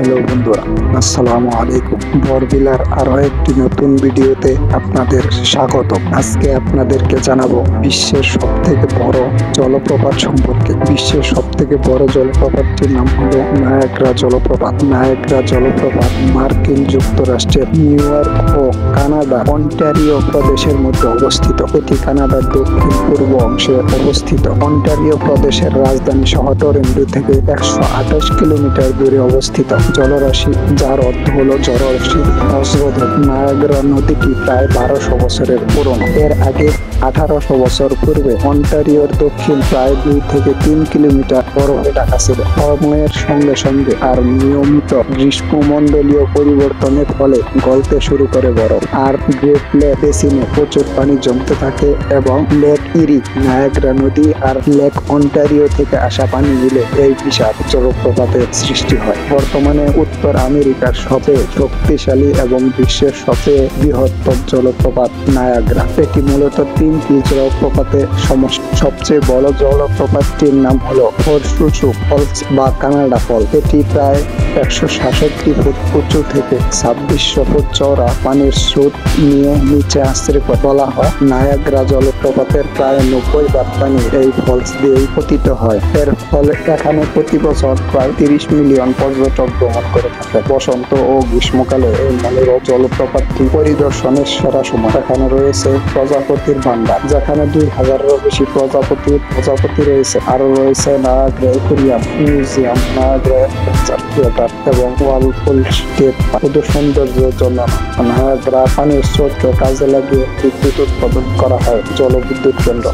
Hello বন্ধুরা, আসসালামু আলাইকুম। বরবিলার আরো একটি নতুন ভিডিওতে আপনাদের স্বাগত। আজকে আপনাদেরকে জানাবো বিশ্বের সবথেকে বড় জলপ্রপাত সম্পর্কে। বিশ্বের সবথেকে বড় জলপ্রপাতটির নাম হলো নায়াগ্রা জলপ্রপাত। নায়াগ্রা জলপ্রপাত মার্কিন যুক্তরাষ্ট্রের নিউ ইয়র্ক ও কানাডার অন্টারিও প্রদেশের মধ্যে অবস্থিত। এটি কানাডার দক্ষিণ পূর্ব অংশে অবস্থিত। অন্টারিও প্রদেশের রাজধানী শহর টরন্টো থেকে 128 কিলোমিটার দূরে অবস্থিত। জলরাশি, যার অর্থ হলো জলরাশি অস্রোধক। নায়াগ্রা নদীটি প্রায় 1200 বছরের পুরনো। এর আগে 1800 বছর পূর্বে অন্টারিওর দক্ষিণ প্রায় 2 থেকে 3 কিলোমিটার বরফে ঢাকা ছিল। সময়ের সঙ্গে সঙ্গে আর নিয়মিত গ্রীষ্মমণ্ডলীয় পরিবর্তনের ফলে গলতে শুরু করে বরফ। আর গ্রেট লেক বেসিনে প্রচুর পানি জমতে থাকে এবং লেক ইরি, নায়াগ্রা নদী আর লেক অন্টারিও থেকে আসা পানি মিলে এই বিশাল জলপ্রপাতের সৃষ্টি হয়। বর্তমানে উত্তর আমেরিকার সবচেয়ে শক্তিশালী এবং বিশ্বের সবচেয়ে বৃহত্তম জলপ্রপাত নায়াগ্রা। এটি মূলত 3টি জলপ্রপাতের সমষ্টি। সবচেয়ে বড় জলপ্রপাতটির নাম হলো হর্সুসু ফলস বা কানাডা ফল। এটি প্রায় 166 ফুট উঁচু থেকে 2600 ফুট চওড়া পানির স্রোত নিয়ে নিচে আশ্রয় করে। বলা হয় নায়াগ্রা জলপ্রপাতের প্রায় 90 ভাগ পানি এই ফলস দিয়েই পতিত হয়। এর ফলে এখানে প্রতি বছর প্রায় 30 মিলিয়ন পর্যটক ভ্রমণ করে থাকে। বসন্ত ও গ্রীষ্মকালে এই মনোরম জলপ্রপাতটি পরিদর্শনের সেরা সময়। এখানে রয়েছে প্রজাপতির ভান্ডার, যেখানে 2000-এরও বেশি প্রজাপতি রয়েছে। আরো রয়েছে Niagara aquarium, museum, Niagara theatre এবং ওয়ালপল স্টেট পার্ক। শুধু সৌন্দর্যের জন্য নায়াগ্রা পানির স্রোতকে কাজে লাগিয়ে বিদ্যুৎ উৎপাদন করা হয় জলবিদ্যুৎ কেন্দ্র।